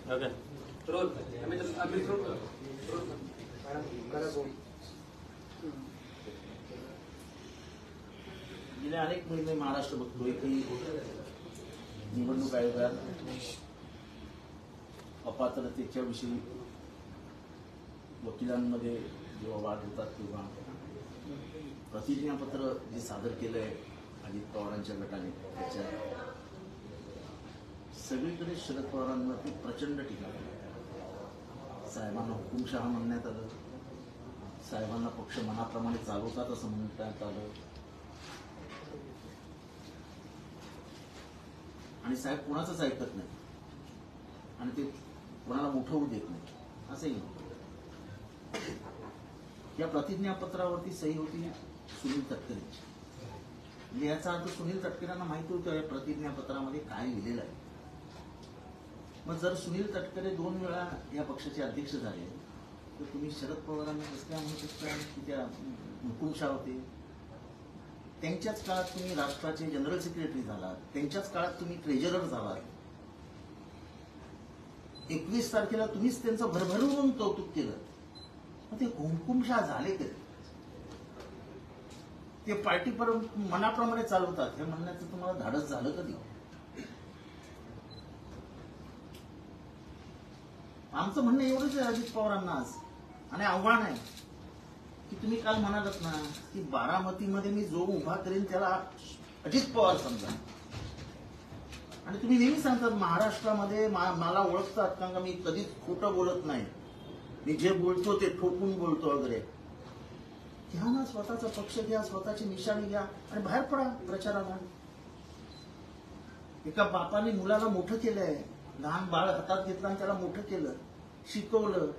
Okay गेले अनेक महिने महाराष्ट्र बघतोय की निवडणूक आयोगात अपात्रतेच्या विषयी वकिलांमध्ये जेव्हा वाद होतात तेव्हा प्रतिज्ञापत्र जे सादर केलंय अजित पवारांच्या गटाने त्याच्यात सगळीकडे शरद पवारांवरती प्रचंड टीका साहेबांना हुकुमशहा म्हणण्यात आलं, साहेबांना पक्ष मनाप्रमाणे चालवतात असं म्हणण्यात आलं आणि साहेब कोणाचंच ऐकत नाही आणि ते कोणाला मोठं होऊ देत नाही असंही नव्हतं. या प्रतिज्ञापत्रावरती सही होती सुनील तटकरेंची. म्हणजे याचा अर्थ सुनील तटकरेंना माहिती होतं या प्रतिज्ञापत्रामध्ये काय लिहिलेलं आहे. मग जर सुनील तटकरे 2 वेळा या पक्षाचे अध्यक्ष झाले तर तुम्ही शरद पवारांना कसं काय म्हणू शकता की त्या हुकुमशहा होते. त्यांच्याच काळात तुम्ही राष्ट्राचे जनरल सेक्रेटरी झालात, त्यांच्याच काळात तुम्ही ट्रेजरर झालात. 21 तारखेला तुम्हीच त्यांचं भरभरून कौतुक केलं. मग ते हुकुमशहा झाले कधी? ते पार्टी मनाप्रमाणे चालवतात हे म्हणण्याचं तुम्हाला धाडस झालं कधी? आमचं म्हणणं एवढंच आहे अजित पवारांना आज आणि आव्हान आहे की तुम्ही काल म्हणालात ना की बारामतीमध्ये मी जो उभा करेन त्याला अजित पवार समजा. आणि तुम्ही नेहमी सांगतात महाराष्ट्रामध्ये मला ओळखतात कारण का मी कधीच खोटं बोलत नाही, मी जे बोलतो ते ठोकून बोलतो वगैरे. घ्या ना स्वतःचा पक्ष घ्या, स्वतःची निशाणी घ्या आणि बाहेर पडा प्रचाराला. एका बापाने मुलाला मोठं केलंय, लहान बाळ हातात घेतलं आणि त्याला मोठं केलं, शिकवलं,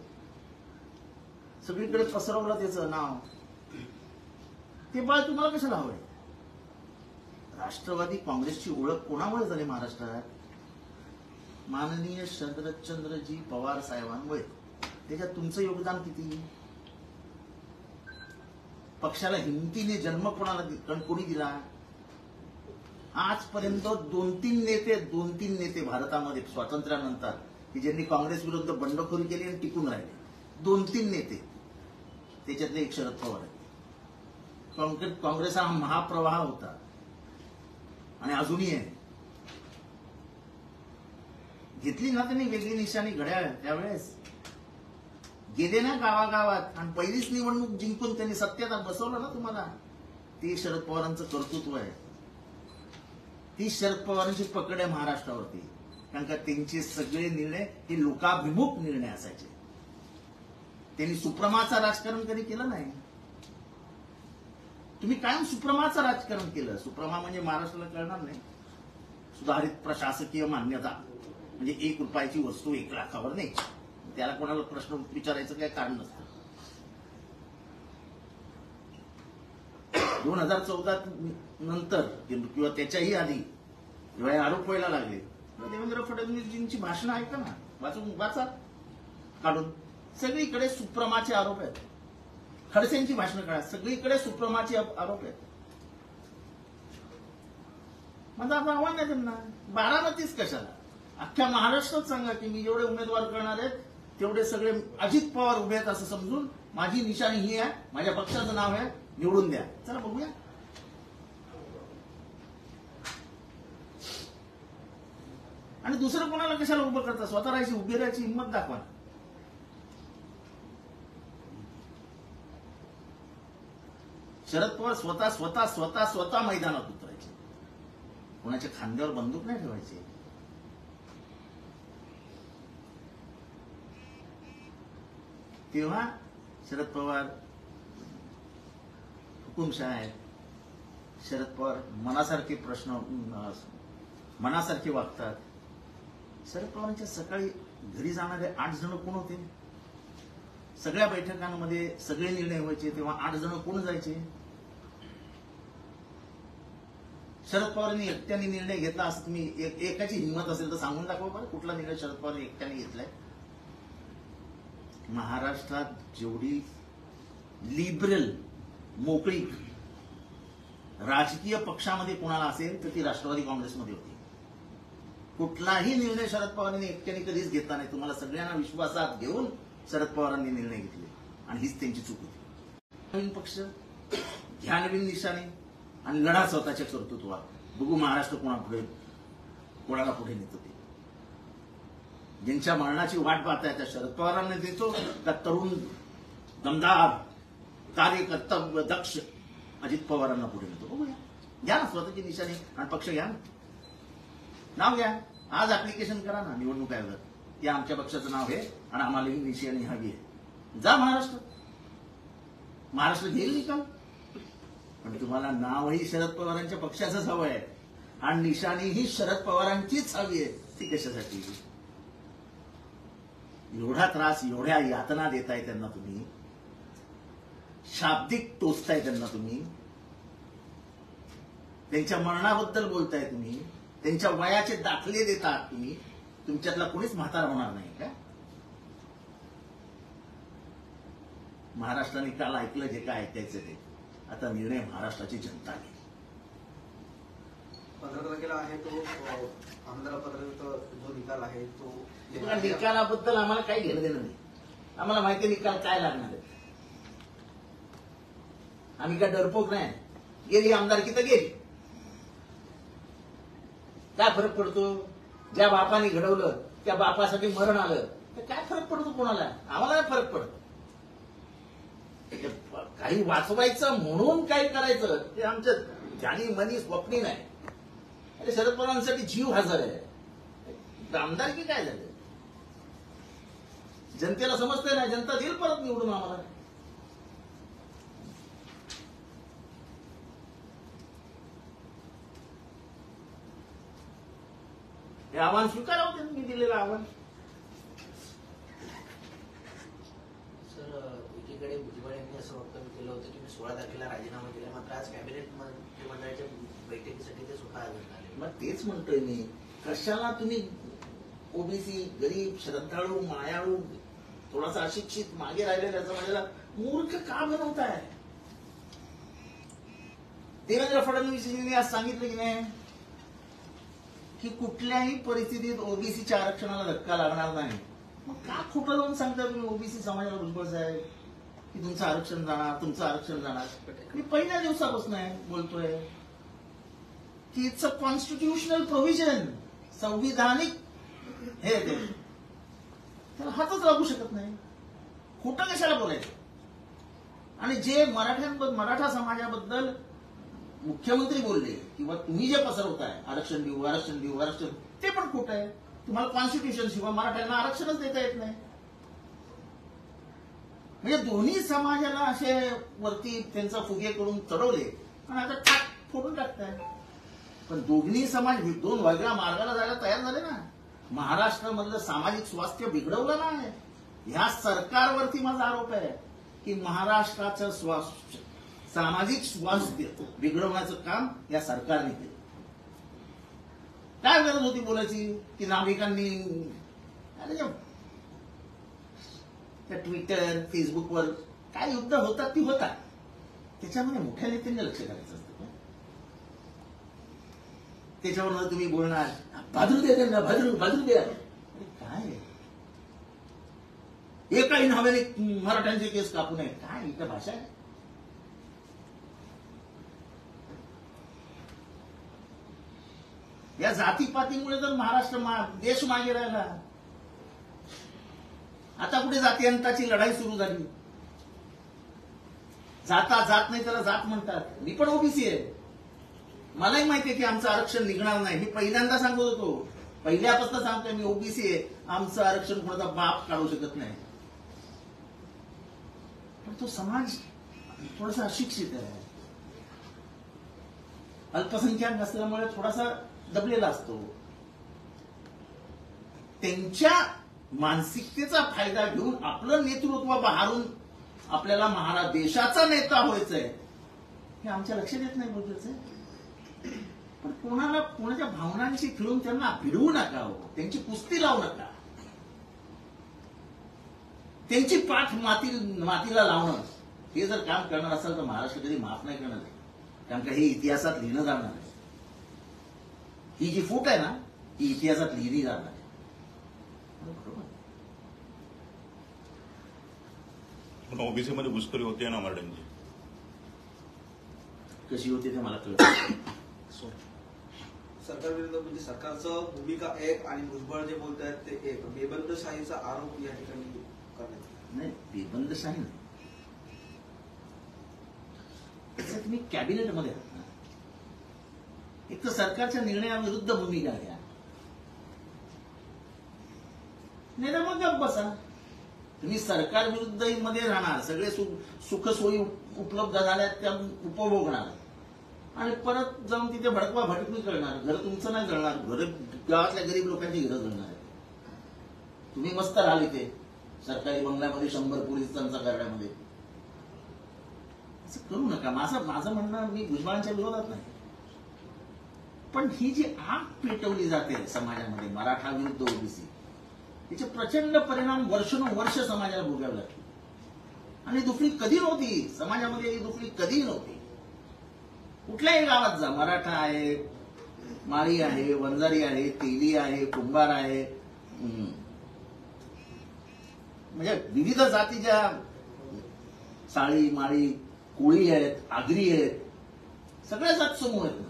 सगळीकडे पसरवलं त्याचं नाव. ते बाळ तुम्हाला कशाला हवंय? राष्ट्रवादी काँग्रेसची ओळख कोणामुळे झाली महाराष्ट्रात? माननीय शरदचंद्रजी पवार साहेबांमुळे. त्याच्यात तुमचं योगदान किती? पक्षाला हिमतीने जन्म कोणी दिला? आजपर्यंत 2-3 नेते भारतामध्ये स्वातंत्र्यानंतर की ज्यांनी काँग्रेस विरुद्ध बंडखोरी केली आणि टिकून राहिले. 2-3 नेते, त्याच्यातले एक शरद पवार आहे. काँग्रेस हा महाप्रवाह होता आणि अजूनही आहे. घेतली ना त्यांनी वेगळी निशाणी घड्याळ. त्यावेळेस गेले ना गावागावात आणि पहिलीच निवडणूक जिंकून त्यांनी सत्तेत बसवलं ना तुम्हाला. ते शरद पवारांचं कर्तृत्व आहे. ती शरद पवारांची पकड आहे महाराष्ट्रावरती. कारण का त्यांचे सगळे निर्णय हे लोकाभिमुख निर्णय असायचे. त्यांनी सुप्रमाचं राजकारण कधी केलं नाही. तुम्ही कायम सुप्रमाचं राजकारण केलं. सुप्रमा म्हणजे महाराष्ट्राला कळणार नाही. सुधारित प्रशासकीय मान्यता म्हणजे 1 रुपयाची वस्तू 1 लाखावर नाही. त्याला कोणाला प्रश्न विचारायचं काही कारण नसतं. 2014 नंतर किंवा त्याच्याही आधी जेव्हा हे आरोप व्हायला लागले देवेंद्र फडणवीसजींची भाषणं ऐका ना, वाचा काढून. सगळीकडे सुप्रमाचे आरोप आहेत. खडसेंची भाषणं काढा, सगळीकडे सुप्रमाचे आरोप आहेत. माझं आव्हान आहे त्यांना, बारामतीच कशाला, अख्ख्या महाराष्ट्रात सांगा की मी जेवढे उमेदवार करणार आहेत तेवढे सगळे अजित पवार उभे आहेत असं समजून माझी निशाणी ही आहे, माझ्या पक्षाचं नाव आहे, निवडून द्या. चला बघूया. आणि दुसरं कोणाला कशाला उभं करता? स्वतः राहायची, उभी राहायची हिंमत दाखवा. शरद पवार स्वतः मैदानात उतरायचे. कोणाच्या खांद्यावर बंदूक नाही ठेवायची. तेव्हा शरद पवार हुकुमशहा आहेत. शरद पवार मनासारखे वागतात. शरद पवारांच्या सकाळी घरी जाणारे 8 जण कोण होते? सगळ्या बैठकांमध्ये सगळे निर्णय व्हायचे तेव्हा 8 जण कोण जायचे? शरद पवारांनी एकट्याने निर्णय घेतला असं तुम्ही एकाची हिंमत असेल तर सांगून दाखवा बरं, कुठला निर्णय शरद पवारांनी एकट्याने घेतलाय? महाराष्ट्रात जेवढी लिबरल मोकळी राजकीय पक्षामध्ये कोणाला असेल तर ती राष्ट्रवादी काँग्रेसमध्ये होती. कुठलाही निर्णय शरद पवारांनी एकट्याने कधीच घेतला नाही. तुम्हाला सगळ्यांना विश्वासात घेऊन शरद पवारांनी निर्णय घेतले आणि हीच त्यांची चूक होती. नवीन पक्ष घ्या, नवीन निशाणे आणि लढा स्वतःच्या कर्तृत्वात. बघू महाराष्ट्र कोणाला पुढे नेतो ते. ज्यांच्या मरणाची वाट पाहताय त्या शरद पवारांना देतो का तरुण दमदार कार्यकर्ता दक्ष अजित पवारांना पुढे नेतो? बघूया. घ्या ना स्वतःची निशाणी आणि पक्ष घ्या ना. नाव घ्या. आज ऍप्लिकेशन करा ना निवडणूक आयोगात की आमच्या पक्षाचं नाव आहे आणि आम्हाला ही निशाणी हवी आहे. जा महाराष्ट्र घेईल निकाल. पण तुम्हाला नावही शरद पवारांच्या पक्षाचंच हवं आहे आणि निशाणीही शरद पवारांचीच हवी आहे. ती कशासाठी? एवढा त्रास, एवढ्या यातना देताय त्यांना तुम्ही, शाब्दिक टोचताय त्यांना तुम्ही, त्यांच्या मरणाबद्दल बोलताय तुम्ही, त्यांच्या वयाचे दाखले देतात तुम्ही. तुमच्यातला कोणीच म्हातारा होणार नाही का? महाराष्ट्राने काल ऐकलं जे काय ऐकायचं ते. आता निर्णय महाराष्ट्राची जनता घेईल. 15 तारखेला आहे तो आमदारापर्यंत जो निकाल आहे तो. निकालाबद्दल आम्हाला काही घेणं देणं नाही. आम्हाला माहिती निकाल काय लागणार आहे. आम्ही काय डरपोक नाही. गेली आमदारकी तर गेली. काय फरक पडतो? ज्या बापाने घडवलं त्या बापासाठी मरण आलं तर काय फरक पडतो कोणाला? आम्हाला काय फरक पडतो? काही वाचवायचं म्हणून काही करायचं ते आमचं जाणी मनी स्वप्नी नाही. अरे शरद पवारांसाठी जीव हजर आहे. आमदारकी काय झालं? जनतेला समजतंय ना. जनता देईल परत निवडून आम्हाला. हे आव्हान स्वीकारावं त्यांनी, मी दिलेलं आव्हान. सर, एकीकडे भुजबळ यांनी असं वक्तव्य केलं होतं की मी 16 तारखेला राजीनामा दिला, मात्र आज कॅबिनेट मंत्रिमंडळाच्या बैठकीसाठी ते स्वतः हजर झाले. मग तेच म्हणतोय मी, कशाला तुम्ही ओबीसी, गरीब, श्रद्धाळू, मायाळू, थोडासा अशिक्षित, मागे राहिलेल्या समाजाला मूर्ख का बनवताय? देवेंद्र फडणवीस आज सांगितलं की नाही की कुठल्याही परिस्थितीत ओबीसीच्या आरक्षणाला धक्का लागणार नाही. मग का खोटं जाऊन सांगता तुम्ही ओबीसी समाजाला? भुजबळ साहेब की तुमचं आरक्षण जाणार, तुमचं आरक्षण जाणार. मी पहिल्या दिवसापासून बोलतोय की इट्स अ कॉन्स्टिट्युशनल प्रोव्हिजन. संविधानिक हे त्याला हातच लागू शकत नाही. खोटं कशाला बोलायचं? आणि जे मराठा समाजाबद्दल मुख्यमंत्री बोलले किंवा तुम्ही जे पसरवताय आरक्षण देऊ, आरक्षण देऊ, आरक्षण, ते पण खोटं आहे. तुम्हाला कॉन्स्टिट्यूशन शिवाय मराठ्यांना आरक्षणच देता येत नाही. म्हणजे दोन्ही समाजाला असे वरती त्यांचा फुगे करून चढवले आणि आता टाक फोडून टाकताय. पण दोन्ही समाज दोन वेगळ्या मार्गाला जायला तयार झाले ना. महाराष्ट्रामधलं सामाजिक स्वास्थ्य बिघडवलं नाही. ह्या सरकारवरती माझा आरोप आहे की महाराष्ट्राचं सामाजिक स्वास्थ्य बिघडवण्याचं काम या सरकारने केलं. काय गरज होती बोलायची की नागरिकांनी त्या ट्विटर, फेसबुकवर काय युद्ध होतात ती होतात. त्याच्यामध्ये मोठ्या नेत्यांनी लक्ष घालायचं असतं. त्याच्यावर तुम्ही बोलणार भाजरू द्या त्यांना, भाजरू द्या. काय एकाही नावाने मराठ्यांचे केस कापू नये? काय इथं भाषा आहे? या जातीपातीमुळे जर महाराष्ट्र देश मागे राहिला. आता कुठे जातीयंताची लढाई सुरू झाली. जात नाही त्याला जात म्हणतात. मी पण ओबीसी आहे. मलाही माहिती आहे की आमचं आरक्षण निघणार नाही. मी पहिल्यांदा सांगत होतो, पहिल्यापासून सांगतोय मी ओबीसी आहे. आमचं आरक्षण कोणाचा बाप काढू शकत नाही. पण तो समाज थोडासा अशिक्षित आहे, अल्पसंख्याक असल्यामुळे थोडासा दबलेला असतो. त्यांच्या मानसिकतेचा फायदा घेऊन आपलं नेतृत्व बहारून आपल्याला देशाचा नेता व्हायचंय हे आमच्या लक्षात येत नाही. बोलतोय पण कोणाच्या भावनांशी खेळून त्यांना भिडवू नका हो. त्यांची कुस्ती लावू नका. त्यांची पाठ मातीला लावणं हे जर काम करणार असेल तर महाराष्ट्र कधी माफ नाही करणार. कारण का हे इतिहासात लिहिणं जाणार आहे. ही जी फूट आहे ना ती इतिहासात लिहिली जाणार आहे. बरोबर. पण ओबीसी मध्ये घुसखोरी होते ना मराठ्यांची. कशी होती ते मला कळत. सरकारविरुद्ध म्हणजे सरकारचं भूमिका एक आणि भुजबळ जे बोलत आहेत ते एक, बेबंदशाहीचा आरोप या ठिकाणी करण्यात. नाही, बेबंदशाही नाही. त्याचं तुम्ही कॅबिनेटमध्ये आहात ना, एक तर सरकारच्या निर्णयाविरुद्ध भूमिका घ्या, नाही तर मग गप्प बसा. तुम्ही सरकार विरुद्ध मध्ये राहणार, सगळे सुखसोयी उपलब्ध झाल्या त्या उपभोगणार आणि परत जाऊन तिथे भडकवा भटकणी करणार. घर तुमचं नाही जळणार, घर गावातल्या गरीब लोकांची घरं जळणार आहे. तुम्ही मस्त राहाल इथे सरकारी बंगल्यामध्ये 100 पोलिसांच्या गाड्यामध्ये. असं करू नका. माझं म्हणणं, मी भुजबळांच्या विरोधात नाही, पण ही जी आग पेटवली जाते समाजामध्ये मराठा विरुद्ध ओबीसी, तिचे प्रचंड परिणाम वर्षानुवर्ष समाजाला भोगावे लागते. आणि दुखणी कधी नव्हती समाजामध्ये, ही दुखणी कधीही नव्हती. कुठल्याही गावात जा, मराठा आहे, माळी आहे, वंजारी आहे, तेली आहे, कुंभार आहे, म्हणजे विविध जातीच्या साळी, माळी, कोळी आहेत, आगरी आहेत, सगळ्या जात समूह आहेत ना.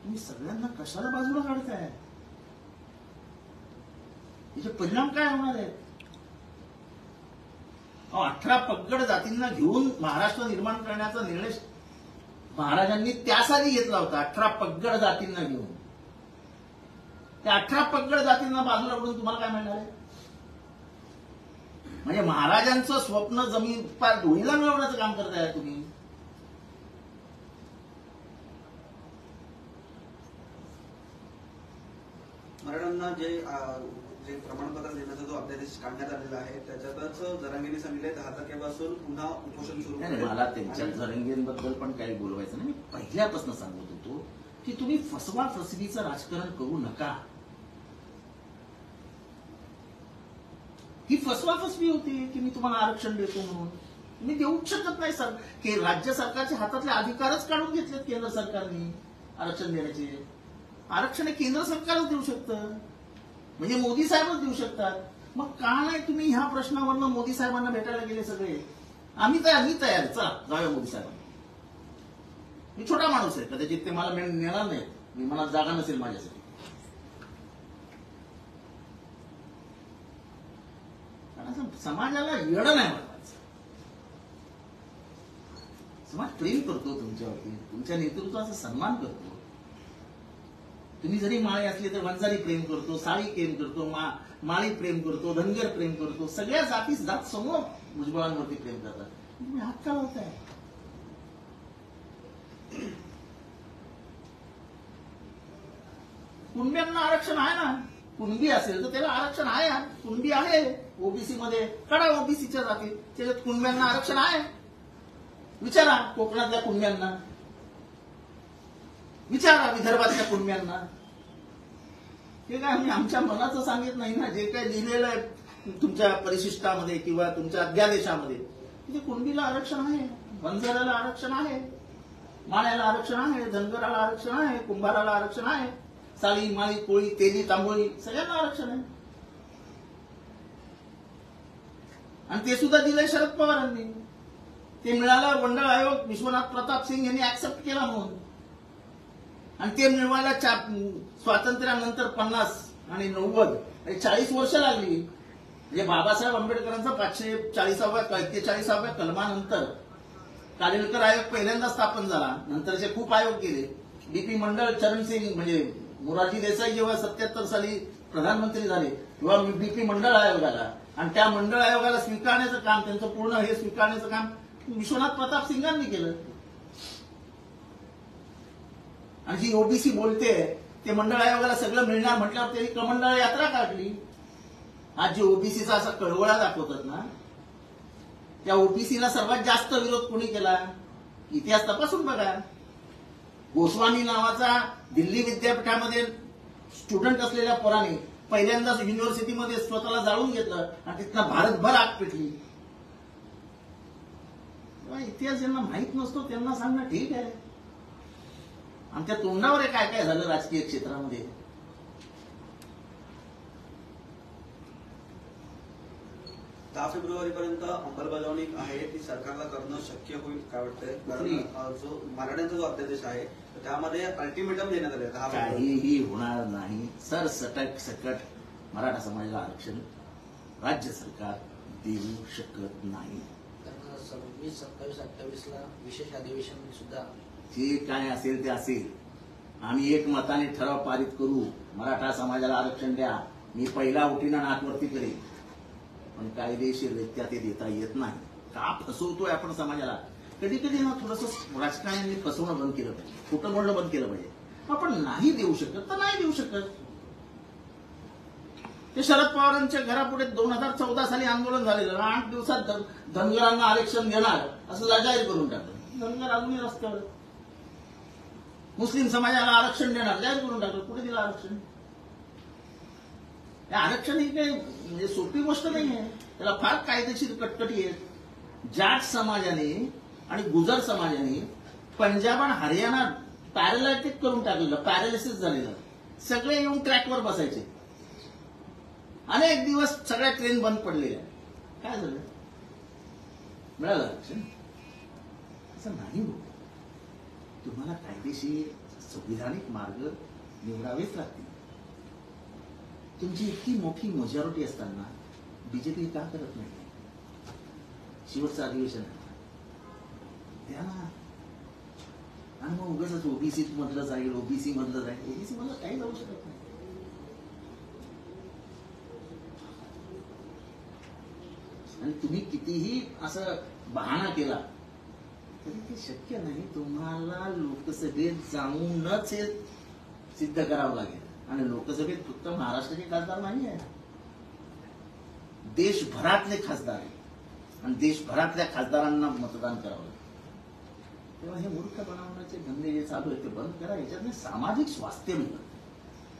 तुम्ही सगळ्यांना कशाला बाजूला काढताय? त्याचे परिणाम काय होणार आहेत? 18 पगड जातींना घेऊन महाराष्ट्र निर्माण करण्याचा निर्णय महाराजांनी त्यासाठी घेतला होता. 18 पगड जातींना घेऊन. त्या 18 पगड जातींना बाजूला करून तुम्हाला काय मिळणार आहे? म्हणजे महाराजांचं स्वप्न जमीन पार धुळीला मिळवण्याचं काम करताय तुम्ही. मराठ्यांना जे प्रमाणपत्र देण्याचा जो अध्यादेश काढण्यात आलेला आहे त्याच्यातच जरांगेंनी सांगितले 10 तारखेपासून पुन्हा उपोषण सुरू नाही, मला त्यांच्या जरंगेंबद्दल पण काही बोलवायचं नाही. मी पहिल्यापासून सांगत होतो की तुम्ही फसवा फसवीचं राजकारण करू नका. ही फसवा फसवी होती की मी तुम्हाला आरक्षण देतो म्हणून. तुम्ही देऊच शकत नाही सर. की राज्य सरकारच्या हातातले अधिकारच काढून घेतलेत केंद्र सरकारने आरक्षण देण्याचे. आरक्षण हे केंद्र सरकारच देऊ शकतं, म्हणजे मोदी साहेबच देऊ शकतात. मग का नाही तुम्ही ह्या प्रश्नावरनं मोदी साहेबांना भेटायला गेले सगळे? मी तयार, चला जाऊया मोदी साहेबांना. मी छोटा माणूस आहे, कदाचित ते मला नेणार नाही, मी मनात जागा नसेल माझ्यासाठी. कारण समाजाला येडं नाही वाटवायचं. समाज प्रेम करतो तुमच्यावरती, तुमच्या नेतृत्वाचा सन्मान करतो. तुम्ही जरी माळी असली तर वंजारी प्रेम करतो, साळी प्रेम करतो, माळी प्रेम करतो, धनगर प्रेम करतो. सगळ्या जाती जात समूह भुजबळांवरती प्रेम करतात. तुम्ही हात का लावताय? कुणब्यांना आरक्षण आहे ना. कुणबी असेल तर त्याला आरक्षण आहे. कुणबी आहे ओबीसी मध्ये, काढा ओबीसीच्या जाती, त्याच्यात कुणब्यांना आरक्षण आहे. विचारा कोकणातल्या कुणब्यांना, विचारा विदर्भातल्या कुणब्यांना. हे काय आम्ही आमच्या मनाचं सांगित नाही ना. जे काय लिहिलेलं आहे तुमच्या परिशिष्टामध्ये किंवा तुमच्या अध्यादेशामध्ये, तिथे कुणबीला आरक्षण आहे, वंजाराला आरक्षण आहे, माळ्याला आरक्षण आहे, धनगराला आरक्षण आहे, कुंभाराला आरक्षण आहे, साळी, माळी, कोळी, तेली, तांबोळी सगळ्यांना आरक्षण आहे. आणि ते सुद्धा दिलंय शरद पवारांनी. ते मिळालं मंडळ आयोग विश्वनाथ प्रताप सिंग यांनी ऍक्सेप्ट केला म्हणून. आणि ते मिळवायला स्वातंत्र्यानंतर 50 आणि 90 40 वर्ष लागली. म्हणजे बाबासाहेब आंबेडकरांचा 541 कलमानंतर कालेलकर आयोग पहिल्यांदा स्थापन झाला. नंतरचे खूप आयोग केले. बीपी मंडळ, चरणसिंग म्हणजे मोरारजी देसाई जेव्हा 77 साली प्रधानमंत्री झाले तेव्हा बीपी मंडळ आयोग आला. आणि त्या मंडळ आयोगाला स्वीकारण्याचं काम, त्यांचं पूर्ण हे स्वीकारण्याचं काम विश्वनाथ प्रताप सिंगांनी केलं. आणि जी ओबीसी बोलते ते मंडळ आयोगाला सगळं मिळणार म्हटल्यावर त्यांनी कमंडळ यात्रा काढली. आज जे ओबीसीचा असा कळवळा दाखवतात ना, त्या ओबीसीला सर्वात जास्त विरोध कोणी केला? इतिहास तपासून बघा. गोस्वामी नावाचा दिल्ली विद्यापीठामध्ये स्टुडंट असलेल्या पोराने पहिल्यांदाच युनिव्हर्सिटीमध्ये स्वतःला जाळून घेतलं आणि तिथनं भारतभर आग पेटली. इतिहास ज्यांना माहित नसतो त्यांना सांगणं ठीक आहे. आमच्या तोंडावर काय काय झालं राजकीय क्षेत्रामध्ये 10 फेब्रुवारीपर्यंत अंमलबजावणी आहे ती सरकारला करणं शक्य होईल काय वाटतंय? कारण जो मराठ्यांचा जो अध्यादेश आहे तर त्यामध्ये अल्टिमेटम देण्यात आले 10 फेब्रुवारी. काहीही होणार नाही. सकट मराठा समाजाला आरक्षण राज्य सरकार देऊ शकत नाही. कारण 26, 27, 28ला विशेष अधिवेशन सुद्धा जे काय असेल ते असेल. आम्ही एक मताने ठराव पारित करू, मराठा समाजाला आरक्षण द्या, मी पहिला उठीनं नाकवरती करेन, पण कायदेशीररित्या ते देता येत नाही. का फसवतोय आपण समाजाला? कधी कधी ना थोडंसं राजकारण्यांनी फसवणं बंद केलं पाहिजे, खोटं बोलणं बंद केलं पाहिजे. आपण नाही देऊ शकत तर नाही देऊ शकत. ते शरद पवारांच्या घरापुढे 2014 साली आंदोलन झालेलं, 8 दिवसात धनगरांना आरक्षण देणार असं जाहीर करून टाकलं. धनगर अजूनही रस्त्यावर. मुस्लिम समाजाला आरक्षण देणार जाहीर करून टाकलं. कुठे दिलं आरक्षण? आरक्षण ही काही म्हणजे सोपी गोष्ट नाही आहे. त्याला फार कायदेशीर कटकटी आहेत. जाट समाजाने आणि गुजर समाजाने पंजाब आणि हरियाणा पॅरालायटिक करून टाकलेलं, पॅरालिसिस झालेलं. सगळे येऊन ट्रॅकवर बसायचे. अनेक दिवस सगळ्या ट्रेन बंद पडलेल्या. काय झालं? मिळालं आरक्षण? असं नाही होत. तुम्हाला कायदेशीर संविधानिक मार्ग निवडावेच लागतील. तुमची इतकी मोठी मेजॉरिटी असताना बीजेपी का करत नाही? शेवटचं अधिवेशन द्या ना. आणि मग उगाच ओबीसी मधलं जाईल, ओबीसी मधलं जाईल. ओबीसी मधलं काही जाऊ शकत नाही. आणि तुम्ही कितीही असं बहाणा केला तरी ते शक्य नाही. तुम्हाला लोकसभेत जाऊनच हे सिद्ध करावं लागेल. आणि लोकसभेत फक्त महाराष्ट्राचे खासदार नाही आहे, देशभरातले खासदार आहेत. आणि देशभरातल्या खासदारांना मतदान करावं लागेल. तेव्हा हे मूर्ख बनवण्याचे धंदे जे चालू आहेत ते बंद करा. याच्यात सामाजिक स्वास्थ्य मिळतं.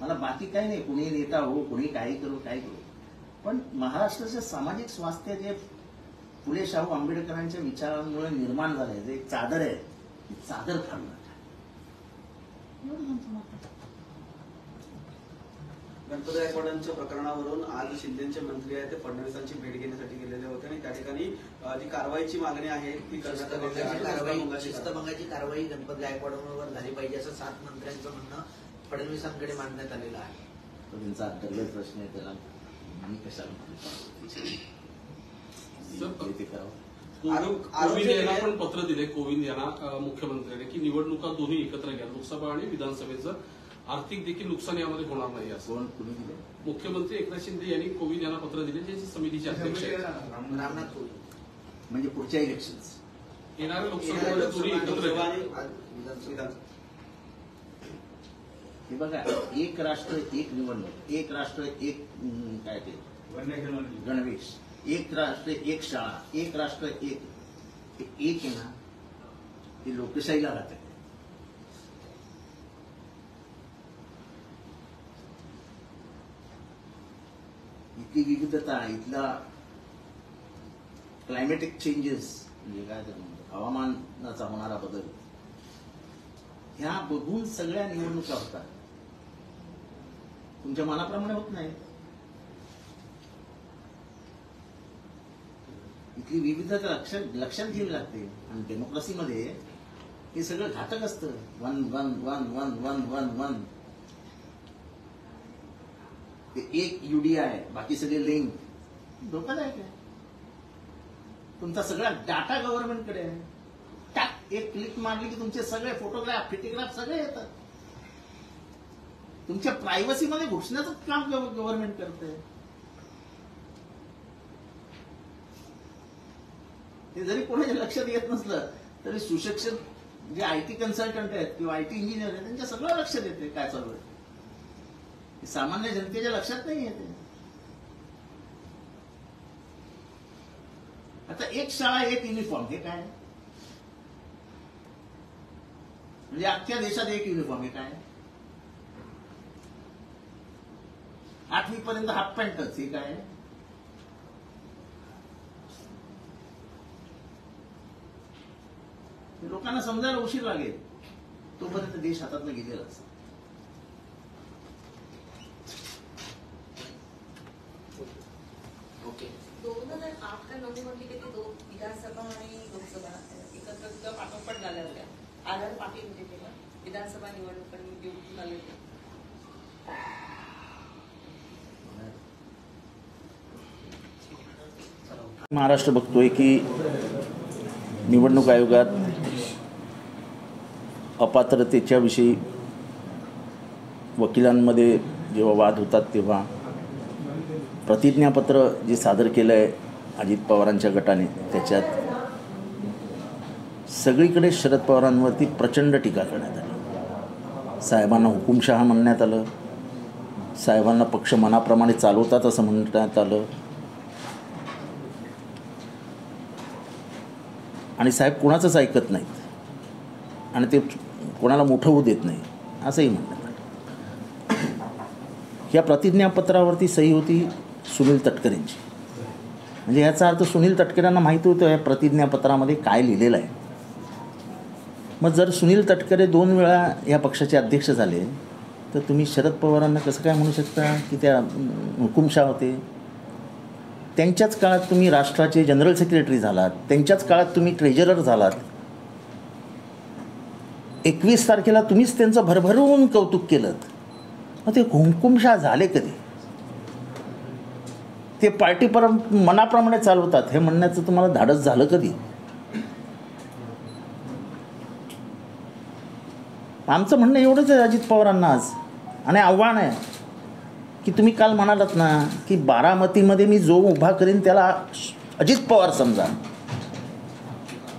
मला बाकी काही नाही, कुणी नेता हो, कुणी काही करू, पण महाराष्ट्राचे सामाजिक स्वास्थ्य जे फुले शाहू आंबेडकरांच्या विचारांमुळे निर्माण झालंय, जे एक चादर आहे, ती चादर काढून टाका. एवढं आमचं मत आहे. गणपती गायकवाडांच्या प्रकरणावरून आज शिंदेचे मंत्री आहेत ते फडणवीसांची भेट घेण्यासाठी गेलेले होते आणि त्या ठिकाणी जी कारवाईची मागणी आहे ती करण्यात आली. शिस्तभंगाची कारवाई गणपती गायकवाडांवर झाली पाहिजे असं 7 मंत्र्यांचं म्हणणं फडणवीसांकडे मांडण्यात आलेलं आहे. त्यांचा अंतर्गत प्रश्न आहे, त्याला मी कशाला कोविंद यांना पण पत्र दिले. कोविंद यांना मुख्यमंत्र्यांनी की निवडणुका दोन्ही एकत्र घ्या, लोकसभा आणि विधानसभेचं आर्थिक देखील नुकसान यामध्ये होणार नाही असं मुख्यमंत्री एकनाथ शिंदे यांनी कोविंद यांना पत्र दिले, जे समितीचे अध्यक्ष आहेत रामनाथ कोविंद. म्हणजे पुढच्या इलेक्शन येणाऱ्या लोकसभेमध्ये दोन्ही एकत्र घ्या. हे बघा, एक राष्ट्र एक निवडणूक, एक राष्ट्र एक काय ते गणवेश, एक राष्ट्र एक शाळा, एक राष्ट्र एक आहे ना, ते लोकशाहीला राहत आहे. इथली विविधता, इथला क्लायमॅटिक चेंजेस म्हणजे काय ते हवामानाचा होणारा बदल, ह्या बघून सगळ्या निवडणुका होतात. तुमच्या मनाप्रमाणे होत नाही. इथली विविधता लक्षात घ्यावी लागते. आणि डेमोक्रेसीमध्ये हे सगळं घातक असतं. One one one one one one one ते एक UDI, बाकी सगळे लिंक, धोकादायक आहे. तुमचा सगळा डाटा गव्हर्नमेंटकडे आहे. टाक एक क्लिक मारली की तुमचे सगळे फोटोग्राफ, फिटोग्राफ सगळे येतात. तुमच्या प्रायव्हसीमध्ये घुसण्याचं काम गव्हर्नमेंट करते. ते जरी कोणाच्या लक्षात येत नसलं तरी सुशिक्षित जे IT कन्सल्टंट आहेत किंवा IT इंजिनियर आहेत त्यांच्या सगळं लक्षात येते काय चालू आहे. सामान्य जनतेच्या लक्षात नाही येते. आता एक शाळा एक युनिफॉर्म, हे काय म्हणजे अख्ख्या देशात एक युनिफॉर्म, हे काय 8वी पर्यंत हाफ पॅन्टच, हे काय लोकांना समजायला उशीर लागेल. तोपर्यंत देश हातातनं गेलेला असतो. ओके. 2008 मागच्या निवडणुकीत विधानसभा आणि लोकसभा एकत्र किंवा पाठोपाठ झाल्या होत्या. आधार पाटील होते तेव्हा विधानसभा निवडणूक निवडून आले होते. महाराष्ट्र बघतोय की निवडणूक आयोगात अपात्रतेच्या विषयी वकिलांमध्ये जेव्हा वाद होतात तेव्हा प्रतिज्ञापत्र जे सादर केलं आहे अजित पवारांच्या गटाने, त्याच्यात सगळीकडे शरद पवारांवरती प्रचंड टीका करण्यात आली. साहेबांना हुकुमशहा म्हणण्यात आलं, साहेबांना पक्ष मनाप्रमाणे चालवतात असं म्हणण्यात आलं, आणि साहेब कोणाचंच ऐकत नाहीत आणि ते कोणाला मोठं होऊ देत नाही असंही म्हणण्यात आलं. या प्रतिज्ञापत्रावरती सही होती सुनील तटकरेंची. म्हणजे याचा अर्थ सुनील तटकरेंना माहिती होतं या प्रतिज्ञापत्रामध्ये काय लिहिलेलं आहे. मग जर सुनील तटकरे 2 वेळा या पक्षाचे अध्यक्ष झाले तर तुम्ही शरद पवारांना कसं काय म्हणू शकता की त्या हुकुमशहा होते? त्यांच्याच काळात तुम्ही राष्ट्राचे जनरल सेक्रेटरी झालात, त्यांच्याच काळात तुम्ही ट्रेजरर झालात. 21 तारखेला तुम्हीच त्यांचं भरभरून कौतुक केलं. मग ते हुकुमशहा झाले कधी? ते पार्टी मनाप्रमाणे चालवतात हे म्हणण्याचं तुम्हाला धाडस झालं कधी? आमचं म्हणणं एवढंच आहे अजित पवारांना आज, आणि आव्हान आहे की तुम्ही काल म्हणालात ना की बारामतीमध्ये मी जो उभा करीन त्याला अजित पवार समजा,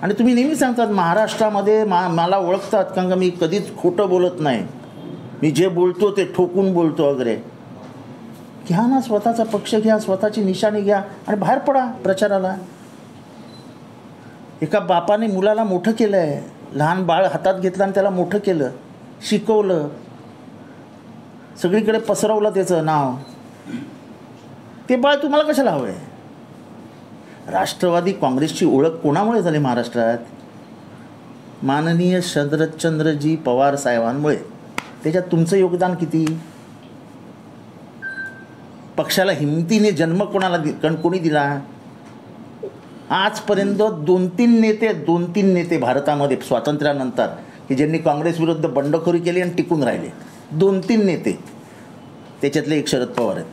आणि तुम्ही नेहमी सांगतात महाराष्ट्रामध्ये मला ओळखतात कारण का मी कधीच खोटं बोलत नाही, मी जे बोलतो ते ठोकून बोलतो वगैरे. घ्या ना स्वतःचा पक्ष घ्या, स्वतःची निशाणी घ्या आणि बाहेर पडा प्रचाराला. एका बापाने मुलाला मोठं केलं आहे, लहान बाळ हातात घेतलं आणि त्याला मोठं केलं, शिकवलं, सगळीकडे पसरवलं त्याचं नाव. ते बाळ तुम्हाला कशाला हवं आहे? राष्ट्रवादी काँग्रेसची ओळख कोणामुळे झाली महाराष्ट्रात? माननीय शरदचंद्रजी पवार साहेबांमुळे. त्याच्यात तुमचं योगदान किती? पक्षाला हिमतीने जन्म कोणी दिला? आजपर्यंत 2-3 नेते भारतामध्ये स्वातंत्र्यानंतर की ज्यांनी काँग्रेस विरुद्ध बंडखोरी केली आणि टिकून राहिले. 2-3 नेते, त्याच्यातले एक शरद पवार आहेत.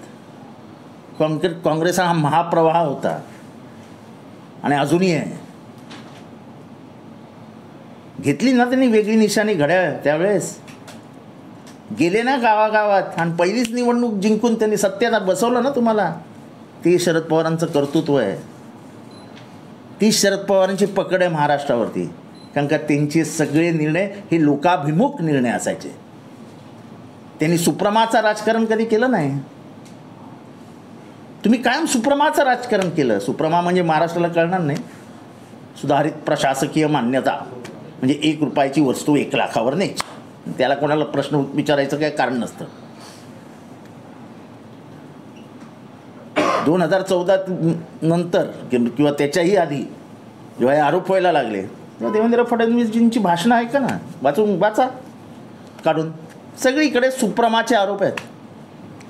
काँग्रेस हा महाप्रवाह होता आणि अजूनही आहे. घेतली ना त्यांनी वेगळी निशाणी घड्याळ. त्यावेळेस गेले ना गावागावात आणि पहिलीच निवडणूक जिंकून त्यांनी सत्तेत बसवलं ना तुम्हाला. ते शरद पवारांचं कर्तृत्व आहे. ती शरद पवारांची पकड आहे महाराष्ट्रावरती, कारण का त्यांचे सगळे निर्णय हे लोकाभिमुख निर्णय असायचे. त्यांनी सुप्रमाचं राजकारण कधी केलं नाही. तुम्ही कायम सुप्रमाचं राजकारण केलं. सुप्रमा म्हणजे महाराष्ट्राला कळणार नाही, सुधारित प्रशासकीय मान्यता, म्हणजे 1 रुपयाची वस्तू 1 लाखावर न्यायची, त्याला कोणाला प्रश्न विचारायचं काही कारण नसतं. 2014 नंतर किंवा त्याच्याही आधी जेव्हा हे आरोप व्हायला लागले तेव्हा देवेंद्र फडणवीसजींची भाषणं ऐका ना, वाचा काढून. सगळीकडे सुप्रमाचे आरोप आहेत.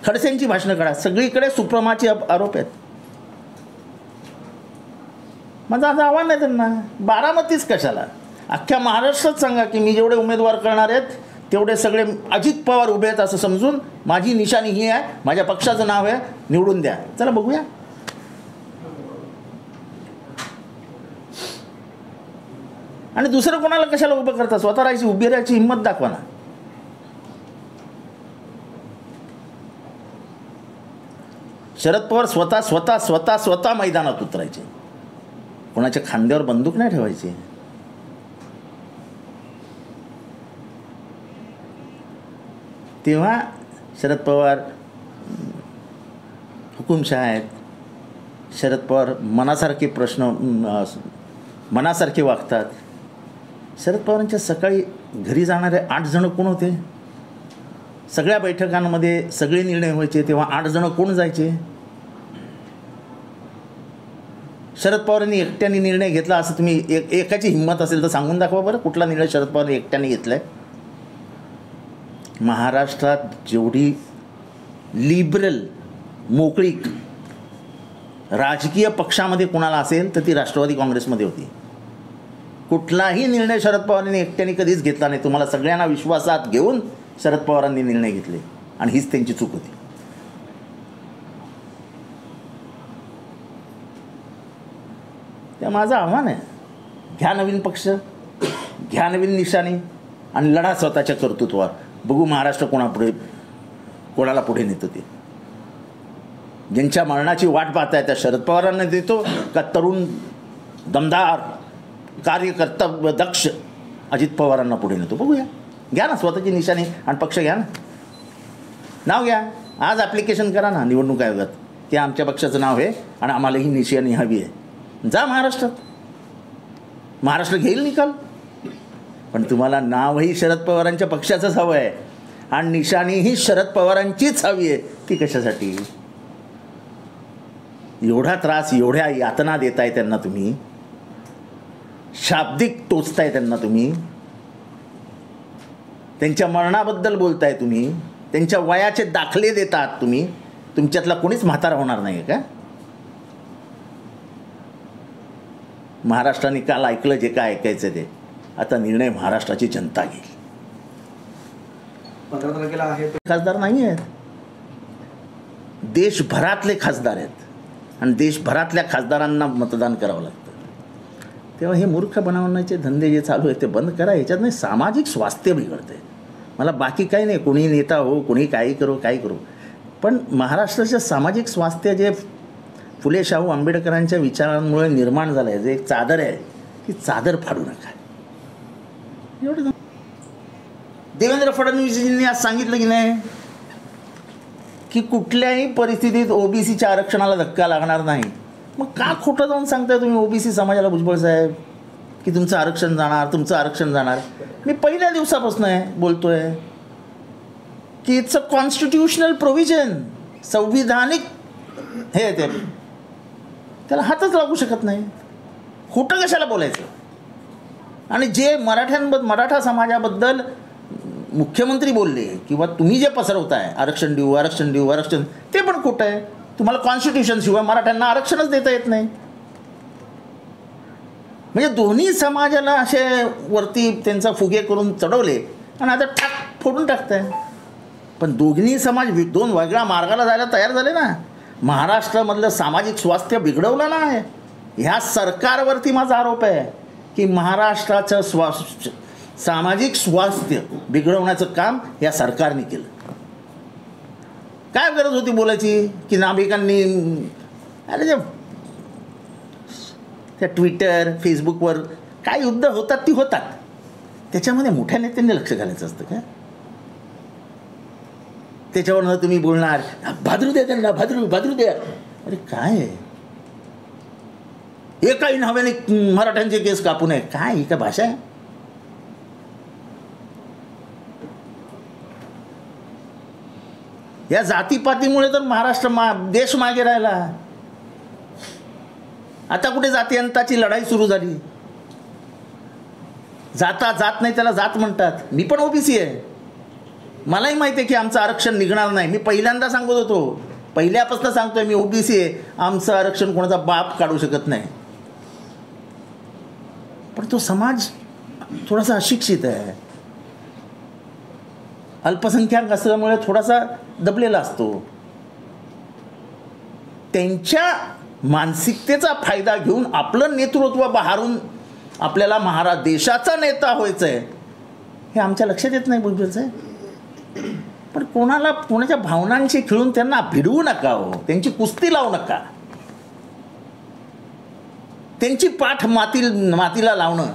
खडसेंची भाषणं काढा, सगळीकडे सुप्रमाचे आरोप आहेत. माझं आज आव्हान आहे त्यांना, बारामतीच कशाला, अख्ख्या महाराष्ट्रात सांगा की मी जेवढे उमेदवार करणार आहेत तेवढे सगळे अजित पवार उभे आहेत असं समजून माझी निशाणी ही आहे, माझ्या पक्षाचं नाव आहे, निवडून द्या. चला बघूया. आणि दुसरं कोणाला कशाला उभं करता? स्वतः राहायची, उभी राहायची हिंमत दाखवा ना. शरद पवार स्वतः मैदानात उतरायचे, कोणाच्या खांद्यावर बंदूक नाही ठेवायची. तेव्हा शरद पवार हुकुमशहा आहेत. शरद पवार मनासारखे वागतात. शरद पवारांच्या सकाळी घरी जाणारे 8 जण कोण होते? सगळ्या बैठकांमध्ये सगळे निर्णय व्हायचे तेव्हा 8 जण कोण जायचे? शरद पवारांनी एकट्याने निर्णय घेतला असं तुम्ही एकाची हिंमत असेल तर सांगून दाखवा बरं, कुठला निर्णय शरद पवारांनी एकट्याने घेतलाय? महाराष्ट्रात जेवढी लिबरल, मोकळीक राजकीय पक्षामध्ये कोणाला असेल तर ती राष्ट्रवादी काँग्रेसमध्ये होती. कुठलाही निर्णय शरद पवारांनी एकट्याने कधीच घेतला नाही. तुम्हाला सगळ्यांना विश्वासात घेऊन शरद पवारांनी निर्णय घेतले आणि हीच त्यांची चूक होती. ते माझं आव्हान आहे, घ्या नवीन पक्ष, घ्या नवीन निशाणी आणि लढा स्वतःच्या कर्तृत्वावर. बघू महाराष्ट्र कोणाला पुढे नेतो ते. ज्यांच्या मरणाची वाट पाहताय त्या शरद पवारांना देतो का तरुण दमदार कार्यकर्तव्य दक्ष अजित पवारांना पुढे नेतो? बघूया. घ्या ना स्वतःची निशाणी आणि पक्ष घ्या ना, नाव घ्या. आज ॲप्लिकेशन करा ना निवडणूक आयोगात की आमच्या पक्षाचं नाव आहे आणि आम्हाला ही निशाणी हवी आहे. जा महाराष्ट्रात, महाराष्ट्र घेईल निकाल. पण तुम्हाला नावही शरद पवारांच्या पक्षाचंच हवं आहे आणि निशाणीही शरद पवारांचीच हवी आहे. ती कशासाठी? एवढा त्रास, एवढ्या यातना देताय त्यांना तुम्ही, शाब्दिक टोचताय त्यांना तुम्ही, त्यांच्या मरणाबद्दल बोलताय तुम्ही, त्यांच्या वयाचे दाखले देतात तुम्ही. तुमच्यातला कोणीच म्हातारा होणार नाही का? महाराष्ट्राने काल ऐकलं जे काय ऐकायचं ते. आता निर्णय महाराष्ट्राची जनता घेईल. 15 तारखेला आहे खासदार नाही आहेत, देशभरातले खासदार आहेत आणि देशभरातल्या खासदारांना मतदान करावं लागतं. तेव्हा हे मूर्ख बनवण्याचे धंदे जे चालू आहेत ते बंद करा. ह्याच्यात नाही सामाजिक स्वास्थ्य बिघडते. मला बाकी काही नाही, कोणी नेता हो, कोणी काही करू, पण महाराष्ट्राचं सामाजिक स्वास्थ्य जे फुले शाहू आंबेडकरांच्या विचारांमुळे निर्माण झालं आहे, जे एक चादर आहे, ती चादर फाडू नका. एवढं. देवेंद्र फडणवीसजींनी आज सांगितलं की नाही की कुठल्याही परिस्थितीत ओबीसीच्या आरक्षणाला धक्का लागणार नाही. मग का खोटं जाऊन सांगताय तुम्ही ओबीसी समाजाला, भुजबळ साहेब, की तुमचं आरक्षण जाणार? मी पहिल्या दिवसापासून बोलतोय की इट्स अ कॉन्स्टिट्यूशनल प्रोव्हिजन, संविधानिक हे ते, त्याला हातच लागू शकत नाही. खोटं कशाला बोलायचं? आणि जे मराठा समाजाबद्दल मुख्यमंत्री बोलले किंवा तुम्ही जे पसरवताय आरक्षण देऊ, ते पण खोटं आहे. तुम्हाला कॉन्स्टिट्यूशन शिवाय मराठ्यांना आरक्षणच देता येत नाही. म्हणजे दोन्ही समाजाला असे वरती त्यांचा फुगे करून चढवले आणि आता फोडून टाकताय. पण दोन्ही समाज दोन वेगळ्या मार्गाला जायला तयार झाले ना. महाराष्ट्रामधलं सामाजिक स्वास्थ्य बिघडवलं नाही. ह्या सरकारवरती माझा आरोप आहे की महाराष्ट्राचं सामाजिक स्वास्थ्य बिघडवण्याचं काम या सरकारने केलं. काय गरज होती बोलायची की नाभिकांनी, अरे त्या ट्विटर फेसबुकवर काय युद्ध होतात ती होतात, त्याच्यामध्ये मोठ्या नेत्यांनी लक्ष घालायचं असतं का? त्याच्यावर तुम्ही बोलणार भादरू द्या त्यांना, भादरू द्या. अरे काय आहे? एकाही नावाने मराठ्यांचे केस कापू नये, काय ही काय भाषा आहे? या जातीपातीमुळे तर महाराष्ट्र देश मागे राहिला. आता कुठे जातीयंताची लढाई सुरू झाली. जात नाही त्याला जात म्हणतात. मी पण ओबीसी आहे, मलाही माहिती आहे की आमचं आरक्षण निघणार नाही. मी पहिल्यांदा सांगत होतो, पहिल्यापासून सांगतोय मी ओबीसी आहे, आमचं आरक्षण कोणाचा बाप काढू शकत नाही. पण तो समाज थोडासा अशिक्षित आहे, अल्पसंख्याक असल्यामुळे थोडासा दबलेला असतो. त्यांच्या मानसिकतेचा फायदा घेऊन आपलं नेतृत्व बहारून आपल्याला देशाचा नेता व्हायचं आहे हे आमच्या लक्षात येत नाही भुजबळ साहेब. पण कोणाच्या भावनांशी खेळून त्यांना भिडवू नका हो, त्यांची कुस्ती लावू नका. त्यांची पाठ मातीला लावणं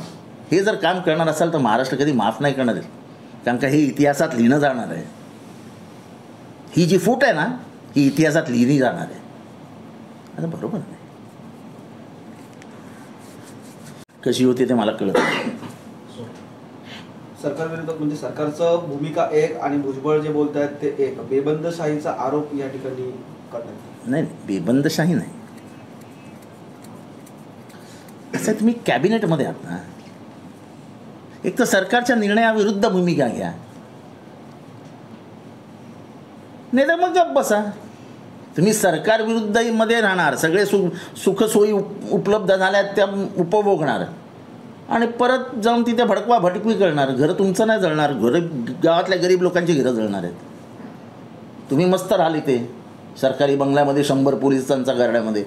हे जर काम करणार असाल तर महाराष्ट्र कधी माफ नाही करणार आहे. कारण का हे इतिहासात लिहिणं जाणार आहे. ही जी फूट आहे ना ही इतिहासात लिहिली जाणार आहे. आता बरोबर नाही, कशी होती ते मला कळत नाही. सरकारविरुद्ध म्हणजे सरकारचं भूमिका एक आणि भुजबळ जे बोलत आहेत ते एक, बेबंदशाहीचा आरोप या ठिकाणी करतात. नाही, बेबंदशाही नाही. असं तुम्ही कॅबिनेटमध्ये आहात ना, एक तर सरकारच्या निर्णयाविरुद्ध भूमिका घ्या, नाही तर मग गप्प बसा. तुम्ही सरकार विरुद्धमध्ये राहणार, सगळे सुखसोयी उपलब्ध झाल्यात त्या उपभोगणार आणि परत जाऊन तिथे भडकवा भडकवी करणार. घरं तुमचं नाही जळणार, गावातल्या गरीब लोकांची घरं जळणार आहेत. तुम्ही मस्त राहाल इथे सरकारी बंगल्यामध्ये 100 पोलिसांच्या गाड्यामध्ये.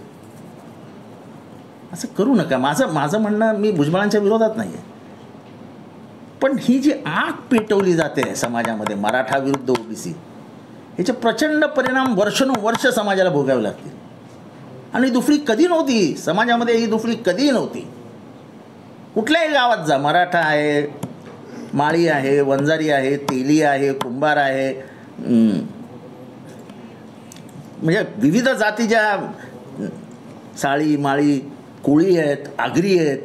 असं करू नका. माझं म्हणणं, मी भुजबळांच्या विरोधात नाही आहे, पण ही जी आग पेटवली जाते समाजामध्ये मराठा विरुद्ध ओबीसी, याचे प्रचंड परिणाम वर्षानुवर्ष समाजाला भोगावे लागतील. आणि दुफळी कधी नव्हती समाजामध्ये, ही दुफळी कधीही नव्हती. कुठल्याही गावात जा, मराठा आहे, माळी आहे, वंजारी आहे, तेली आहे, कुंभार आहे, म्हणजे विविध जातीच्या साळी माळी कोळी आहेत, आगरी आहेत,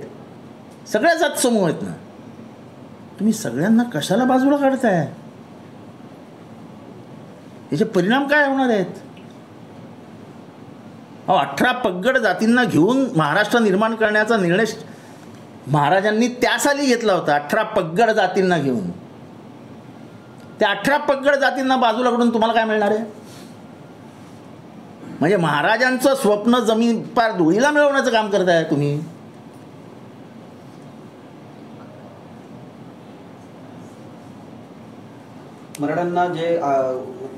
सगळ्या जात समूह आहेत ना. तुम्ही सगळ्यांना कशाला बाजूला काढताय? याचे परिणाम काय होणार आहेत? 18 पगड जातींना घेऊन महाराष्ट्र निर्माण करण्याचा निर्णय महाराजांनी त्या साली घेतला होता. 18 पगड जातींना घेऊन. त्या 18 पगड जातींना बाजूला कडून तुम्हाला काय मिळणार आहे? म्हणजे महाराजांचं स्वप्न जमीन पार धुळीला मिळवण्याचं काम करताय तुम्ही. मराठ्यांना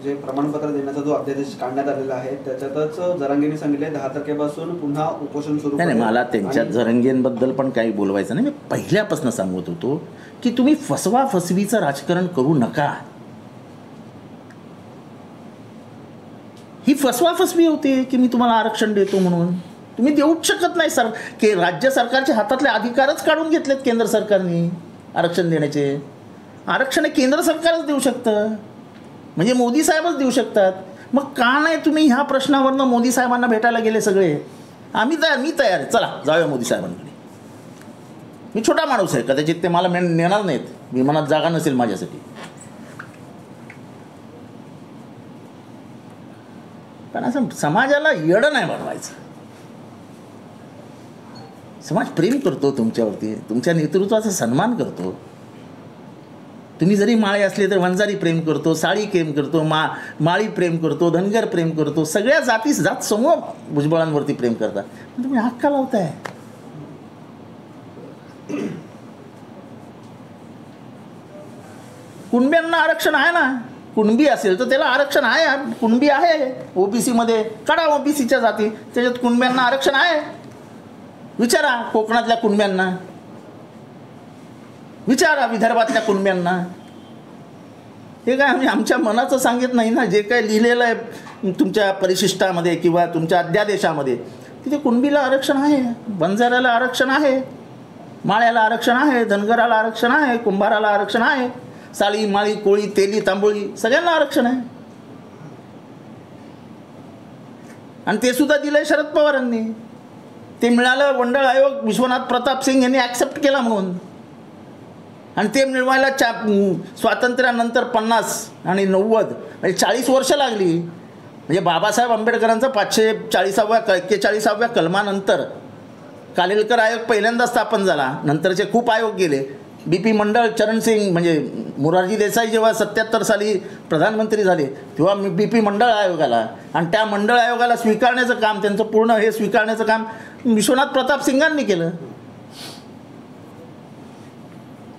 जे प्रमाणपत्र देण्याचा जो अध्यादेश काढण्यात आलेला आहे त्याच्यातच जरांगेंनी सांगितले 10 तारखेपासून पुन्हा उपोषण सुरू. नाही, मला त्यांच्या जरांगेंबद्दल पण काही बोलवायचं नाही. मी पहिल्यापासून सांगत होतो की तुम्ही फसवाफसवीचं राजकारण करू नका. ही फसवाफसवी होते की मी तुम्हाला आरक्षण देतो म्हणून. तुम्ही देऊच शकत नाही. की राज्य सरकारच्या हातातले अधिकारच काढून घेतलेत केंद्र सरकारने आरक्षण देण्याचे. आरक्षण केंद्र सरकारच देऊ शकतं, म्हणजे मोदी साहेबच देऊ शकतात. मग का नाही तुम्ही ह्या प्रश्नावरनं मोदी साहेबांना भेटायला गेले सगळे? मी तयार आहे, चला जाऊया मोदी साहेबांकडे. मी छोटा माणूस आहे, कदाचित ते मला नेणार नाहीत, विमानात जागा नसेल माझ्यासाठी. पण असं समाजाला येडं नाही बनवायचं. समाज प्रेम करतो तुमच्यावरती, तुमच्या नेतृत्वाचा सन्मान करतो. तुम्ही जरी माळे असले तर वंजारी प्रेम करतो, साळी प्रेम करतो, माळी प्रेम करतो, धनगर प्रेम करतो, सगळ्या जात समूह भुजबळांवरती प्रेम करतात. तुम्ही हाक का लावताय? कुणब्यांना आरक्षण आहे ना. कुणबी असेल तर त्याला आरक्षण आहे. कुणबी आहे ओबीसीमध्ये, काढा ओबीसीच्या जाती, त्याच्यात कुणब्यांना आरक्षण आहे. विचारा कोकणातल्या कुणब्यांना, विचारा विदर्भातल्या कुणब्यांना. हे काय आम्ही आमच्या मनाचं सांगत नाही ना. जे काय लिहिलेलं आहे तुमच्या परिशिष्टामध्ये किंवा तुमच्या अध्यादेशामध्ये, तिथे कुणबीला आरक्षण आहे, बंजाऱ्याला आरक्षण आहे, माळ्याला आरक्षण आहे, धनगराला आरक्षण आहे, कुंभाराला आरक्षण आहे, साळी माळी कोळी तेली तांबोळी सगळ्यांना आरक्षण आहे. आणि ते सुद्धा दिलंय शरद पवारांनी. ते मिळालं मंडळ आयोग विश्वनाथ प्रताप सिंग यांनी ॲक्सेप्ट केला म्हणून. आणि ते मिळवायला स्वातंत्र्यानंतर 50 आणि 90 म्हणजे 40 वर्ष लागली. म्हणजे बाबासाहेब आंबेडकरांचं 541व्या कलमानंतर कालेलकर आयोग पहिल्यांदा स्थापन झाला. नंतरचे खूप आयोग गेले. BP मंडळ, चरण सिंग म्हणजे मोरारजी देसाई जेव्हा 77 साली प्रधानमंत्री झाले तेव्हा BP मंडळ आयोग आला. आणि त्या मंडळ आयोगाला स्वीकारण्याचं काम, त्यांचं पूर्ण हे स्वीकारण्याचं काम विश्वनाथ प्रताप सिंगांनी केलं.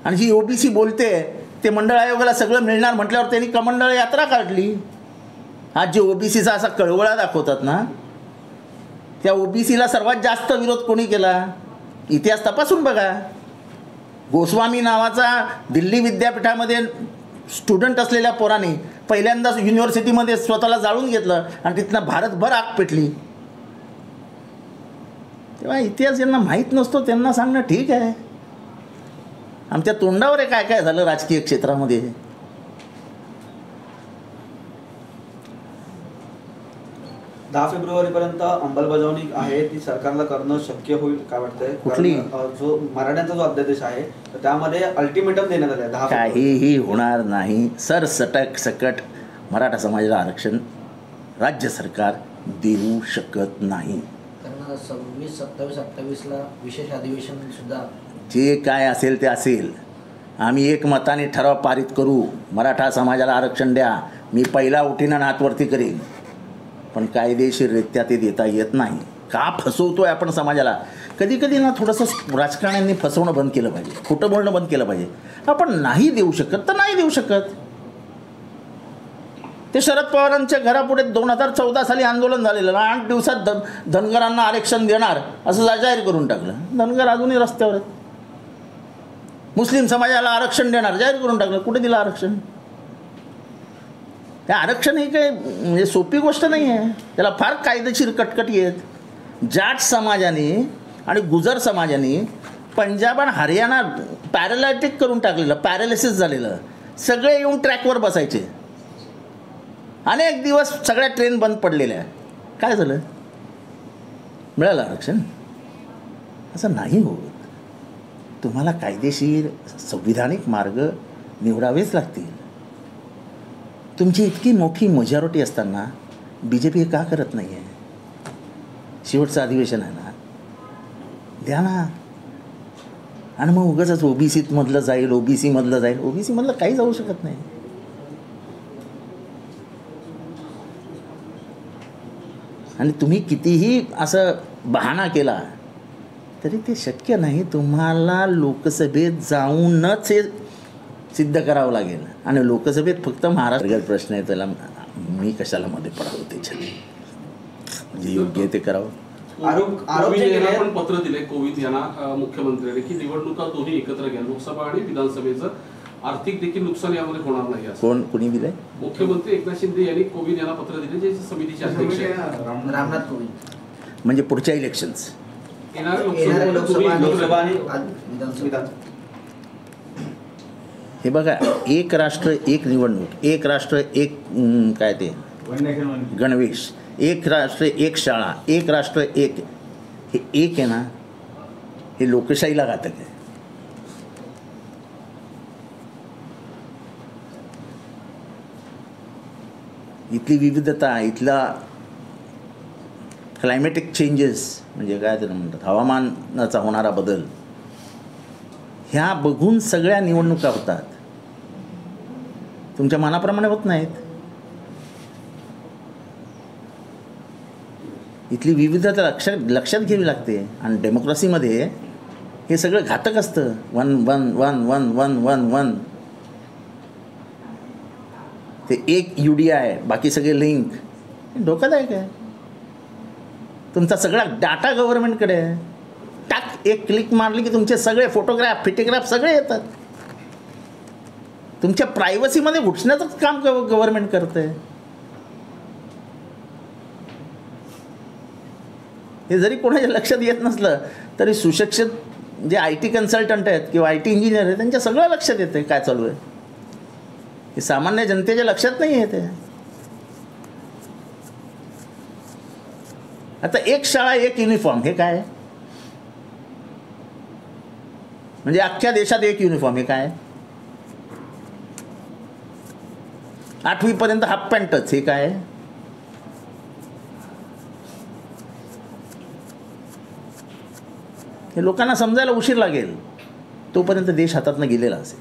आणि जी ओबीसी बोलते ते मंडळ आयोगाला सगळं मिळणार म्हटल्यावर त्यांनी कमंडळ यात्रा काढली. आज जे ओबीसीचा असा कळवळा दाखवतात ना, त्या ओबीसीला सर्वात जास्त विरोध कोणी केला? इतिहास तपासून बघा. गोस्वामी नावाचा दिल्ली विद्यापीठामध्ये स्टुडंट असलेल्या पोराने पहिल्यांदा युनिव्हर्सिटीमध्ये स्वतःला जाळून घेतलं आणि तिथनं भारतभर आग पेटली. तेव्हा इतिहास ज्यांना माहीत नसतो त्यांना सांगणं ठीक आहे. आमच्या तोंडावर काय काय झालं राजकीय क्षेत्रामध्ये. 10 फेब्रुवारीपर्यंत अंमलबजावणी आहे ती सरकारला करणं शक्य होईल का वाटतंय? कुठली? जो मराठ्यांचा जो अध्यादेश आहे तर त्यामध्ये अल्टिमेटम देण्यात आले 10 काहीही होणार नाही. सकट मराठा समाजाला आरक्षण राज्य सरकार देऊ शकत नाही. कारण 26, 27, 28ला विशेष अधिवेशन सुद्धा. जे काय असेल ते असेल. आम्ही एकमताने ठराव पारित करू, मराठा समाजाला आरक्षण द्या. मी पहिला उठीनं हात वरती करेन. पण कायदेशीररित्या ते देता येत नाही. का फसवतोय आपण समाजाला? कधी कधी ना थोडंसं राजकारण्यांनी फसवणं बंद केलं पाहिजे, खोटं बोलणं बंद केलं पाहिजे. आपण नाही देऊ शकत तर नाही देऊ शकत. ते शरद पवारांच्या घरापुढे 2014 साली आंदोलन झालेलं, 8 दिवसात धनगरांना आरक्षण देणार असं जाहीर करून टाकलं. धनगर अजूनही रस्त्यावर आहेत. मुस्लिम समाजाला आरक्षण देणार जाहीर करून टाकलं. कुठे दिलं आरक्षण? ते आरक्षण ही काही म्हणजे सोपी गोष्ट नाही आहे. त्याला फार कायदेशीर कटकटी आहेत. जाट समाजाने आणि गुजर समाजाने पंजाब आणि हरियाणा पॅरालायटिक करून टाकलेलं, पॅरालिसिस झालेलं. सगळे येऊन ट्रॅकवर बसायचे. अनेक दिवस सगळ्या ट्रेन बंद पडलेल्या. काय झालं? मिळालं आरक्षण? असं नाही होत. तुम्हाला कायदेशीर संविधानिक मार्ग निवडावेच लागतील. तुमची इतकी मोठी मेजॉरिटी असताना BJP हे का करत नाही आहे? शेवटचं अधिवेशन आहे ना, द्या ना. आणि मग उगाच OBC मधलं जाईल, OBC मधलं जाईल. OBC मधलं काही जाऊ शकत नाही. आणि तुम्ही कितीही असं बहाणा केला तरी ते शक्य नाही. तुम्हाला लोकसभेत जाऊनच हे सिद्ध करावं लागेल. आणि लोकसभेत फक्त महाराष्ट्र प्रश्न आहे, त्याला मी कशाला मध्ये पडावं? त्याच्यात जे योग्य आहे ते करावं. कोविंद यांना पण पत्र दिले, कोविंद यांना मुख्यमंत्र्यांनी, की निवडणुका दोन्ही एकत्र घ्या, लोकसभा आणि विधानसभेचं. आर्थिक देखील नुकसान यामध्ये होणार नाही असं. कोणी दिलंय? मुख्यमंत्री एकनाथ शिंदे यांनी कोविंद यांना पत्र दिले, जे समितीचे अध्यक्ष आहेत. रामनाथ कोविंद. म्हणजे पुढच्या इलेक्शन्स, येणाऱ्या लोकसभा आणि विधानसभा. हे बघा, एक राष्ट्र एक निवडणूक, एक राष्ट्र एक काय ते गणवेश, एक राष्ट्र एक शाळा, एक राष्ट्र एक, हे एक आहे ना, हे लोकशाहीला घातक आहे. इथली विविधता, इथला क्लायमॅटिक चेंजेस म्हणजे काय त्याला म्हणतात, हवामानाचा होणारा बदल, ह्या बघून सगळ्या निवडणुका होतात. तुमच्या मनाप्रमाणे होत नाहीत. इथली विविधता लक्षात घ्यावी लागते. आणि डेमोक्रेसीमध्ये हे सगळं घातक असतं. 1-1-1-1-1-1-1 ते एक UDI, बाकी सगळे लिंक, धोकादायक आहे. तुमचा सगळा डाटा गव्हर्नमेंटकडे आहे. टाक, एक क्लिक मारली की तुमचे सगळे फोटोग्राफ, फिटोग्राफ सगळे येतात. तुमच्या प्रायव्हसीमध्ये घुसण्याचं काम गव्हर्नमेंट करतं आहे. हे जरी कोणाच्या लक्षात येत नसलं तरी सुशिक्षित जे IT कन्सल्टंट आहेत किंवा IT इंजिनियर आहेत त्यांच्या सगळं लक्षात येतं काय चालू आहे. हे सामान्य जनतेच्या लक्षात नाही येते. आता एक शाळा एक युनिफॉर्म, हे काय? म्हणजे अख्ख्या देशात एक युनिफॉर्म, हे काय? 8वी पर्यंत हाफ पॅन्टच, हे काय? हे लोकांना समजायला उशीर लागेल. तोपर्यंत देश हातातनं गेलेला असेल.